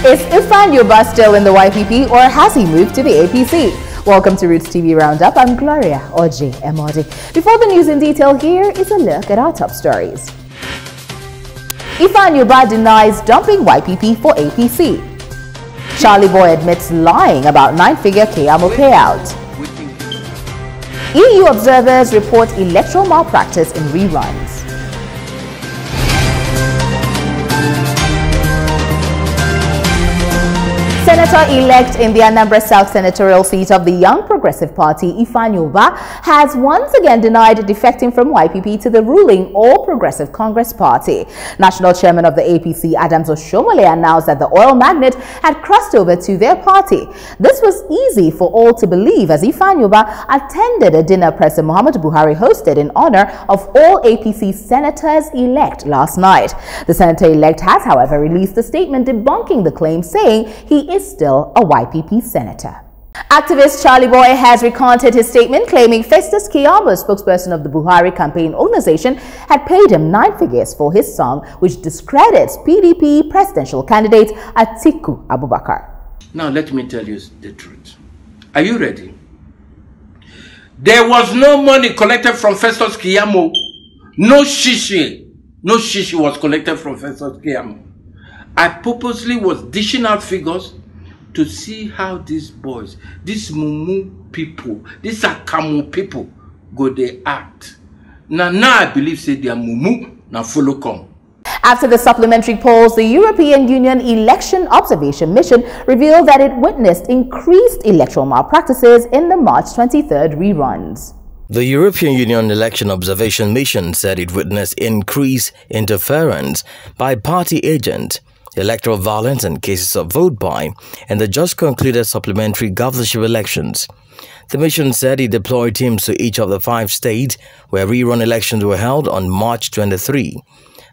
Is Ifan Yoba still in the YPP or has he moved to the APC? Welcome to Roots TV Roundup. I'm Gloria Oji Emodi. Before the news in detail, here is a look at our top stories. Ifan Yoba denies dumping YPP for APC. Charlie Boy admits lying about 9-figure Keyamo payout. EU observers report electoral malpractice in reruns. Senator-elect in the Anambra South senatorial seat of the Young Progressive Party, Ifan Yoba, has once again denied defecting from YPP to the ruling All Progressive Congress Party. National chairman of the APC, Adams Oshomole, announced that the oil magnate had crossed over to their party. This was easy for all to believe as Ifan Yoba attended a dinner President Muhammadu Buhari hosted in honor of all APC senators-elect last night. The senator-elect has, however, released a statement debunking the claim, saying he is still a YPP senator. Activist Charlie Boy has recanted his statement, claiming Festus Keyamo, spokesperson of the Buhari campaign organization, had paid him 9 figures for his song, which discredits PDP presidential candidate Atiku Abubakar. Now let me tell you the truth. Are you ready? There was no money collected from Festus Keyamo. No shishi was collected from Festus Keyamo. I purposely was dishing out figures to see how these boys, these mumu people, these akamu people go they act. Now I believe say they are mumu, now follow come. After the supplementary polls, the European Union Election Observation Mission revealed that it witnessed increased electoral malpractices in the March 23rd reruns. The European Union Election Observation Mission said it witnessed increased interference by party agents, electoral violence and cases of vote buying in the just concluded supplementary governorship elections. The mission said it deployed teams to each of the 5 states where rerun elections were held on March 23.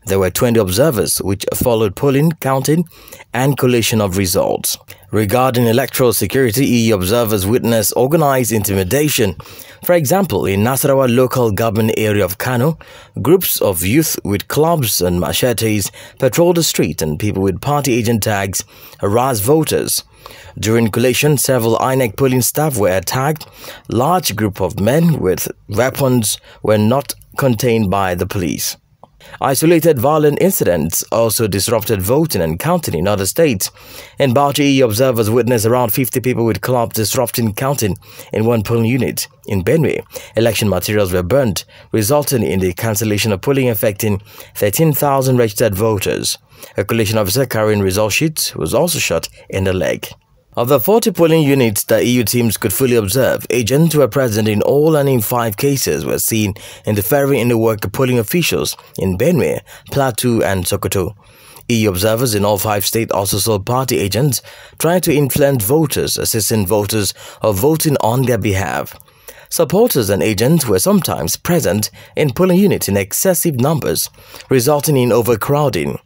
There were 20 observers which followed polling, counting and collation of results. Regarding electoral security, EU observers witnessed organized intimidation. For example, in Nasarawa local government area of Kano, groups of youth with clubs and machetes patrolled the street and people with party agent tags harassed voters. During collation, several INEC polling staff were attacked. Large group of men with weapons were not contained by the police. Isolated violent incidents also disrupted voting and counting in other states. In Bauchi, EU observers witnessed around 50 people with clubs disrupting counting in one polling unit. In Benue, election materials were burnt, resulting in the cancellation of polling affecting 13,000 registered voters. A collation officer carrying result sheets was also shot in the leg. Of the 40 polling units that EU teams could fully observe, agents were present in all and in 5 cases were seen interfering in the work of polling officials in Benue, Plateau and Sokoto. EU observers in all 5 states also saw party agents trying to influence voters, assisting voters or voting on their behalf. Supporters and agents were sometimes present in polling units in excessive numbers, resulting in overcrowding.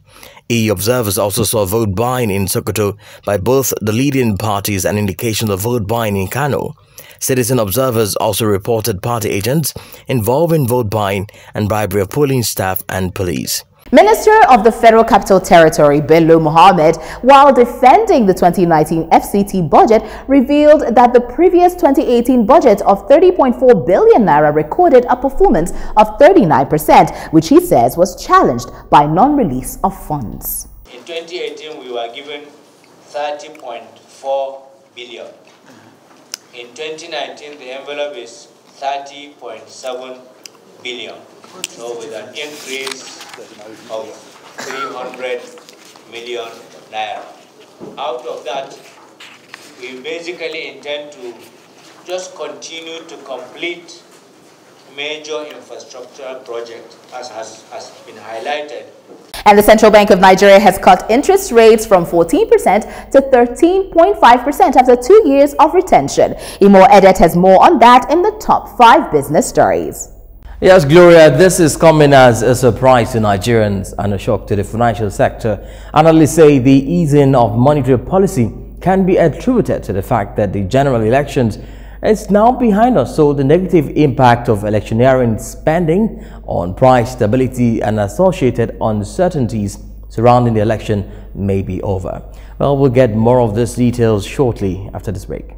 EU observers also saw vote buying in Sokoto by both the leading parties and indications of vote buying in Kano. Citizen observers also reported party agents involved in vote buying and bribery of polling staff and police. Minister of the Federal Capital Territory, Bello Mohammed, while defending the 2019 FCT budget, revealed that the previous 2018 budget of 30.4 billion naira recorded a performance of 39%, which he says was challenged by non-release of funds. In 2018, we were given 30.4 billion. In 2019, the envelope is 30.7 billion. So with an increase of 300 million naira. Out of that, we basically intend to just continue to complete major infrastructural projects as has been highlighted. And the Central Bank of Nigeria has cut interest rates from 14% to 13.5% after 2 years of retention. Imo Edet has more on that in the top 5 business stories. Yes, Gloria, this is coming as a surprise to Nigerians and a shock to the financial sector. Analysts say the easing of monetary policy can be attributed to the fact that the general elections is now behind us, so the negative impact of electioneering spending on price stability and associated uncertainties surrounding the election may be over. Well, we'll get more of these details shortly after this break.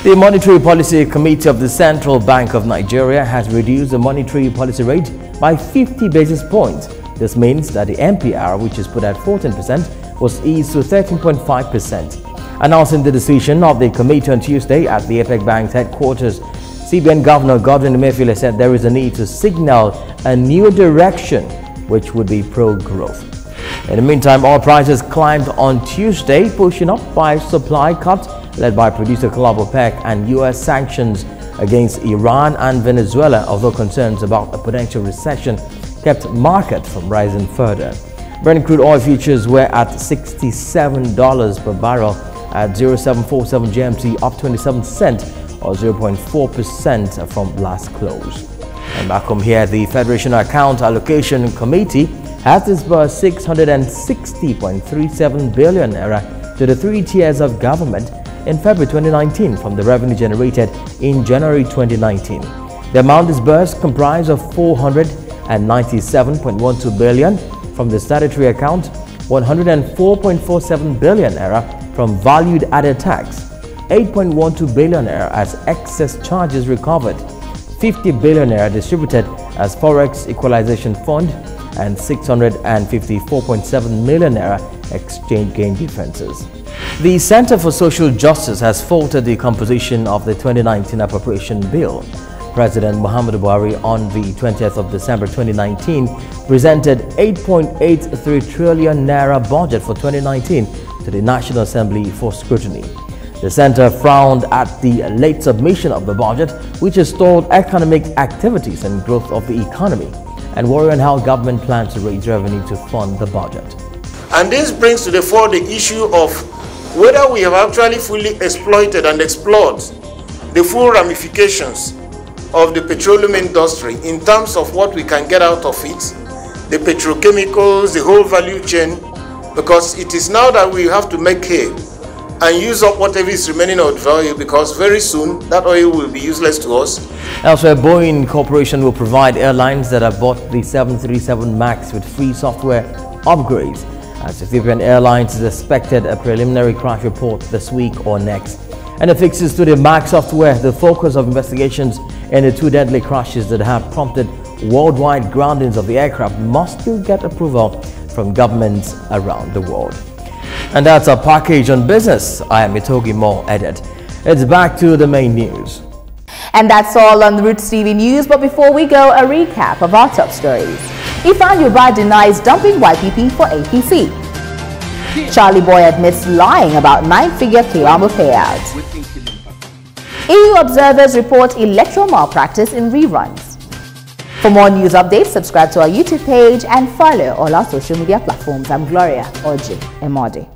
The Monetary Policy Committee of the Central Bank of Nigeria has reduced the monetary policy rate by 50 basis points. This means that the MPR, which is put at 14%, was eased to 13.5%. Announcing the decision of the committee on Tuesday at the APEC Bank's headquarters, CBN Governor Godwin Emefiele said there is a need to signal a new direction which would be pro-growth. In the meantime, oil prices climbed on Tuesday, pushing up by supply cuts led by producer club OPEC and U.S. sanctions against Iran and Venezuela, although concerns about a potential recession kept market from rising further. Brent crude oil futures were at $67 per barrel at 0747 GMT, up 27 cents or 0.4% from last close. And back home here, the Federation Account Allocation Committee has disbursed 660.37 billion naira to the 3 tiers of government in February 2019 from the revenue generated in January 2019. The amount disbursed comprised of 497.12 billion from the statutory account, 104.47 billion naira from valued added tax, 8.12 billion naira as excess charges recovered, 50 billion naira distributed as Forex Equalization Fund, and 654.7 million naira exchange gain differences. The Center for Social Justice has faulted the composition of the 2019 appropriation bill. President Muhammadu Buhari on the 20th of December 2019 presented 8.83 trillion naira budget for 2019 to the National Assembly for scrutiny. The center frowned at the late submission of the budget, which has stalled economic activities and growth of the economy, and worry on how government plans to raise revenue to fund the budget. And this brings to the fore the issue of whether we have actually fully exploited and explored the full ramifications of the petroleum industry in terms of what we can get out of it, the petrochemicals, the whole value chain, because it is now that we have to make hay and use up whatever is remaining of value, because very soon that oil will be useless to us. Elsewhere, Boeing Corporation will provide airlines that have bought the 737 MAX with free software upgrades, as Ethiopian Airlines is expected a preliminary crash report this week or next. And the fixes to the MAX software, the focus of investigations in the 2 deadly crashes that have prompted worldwide groundings of the aircraft, must still get approval from governments around the world. And that's our package on business. I am Itogi Mo Edit. It's back to the main news. And that's all on the Roots TV News. But before we go, a recap of our top stories. Ifeanyi denies dumping YPP for APC. Charlie Boy admits lying about 9-figure Kiyamo payout. EU observers report electoral malpractice in reruns. For more news updates, subscribe to our YouTube page and follow all our social media platforms. I'm Gloria Oji Emodi.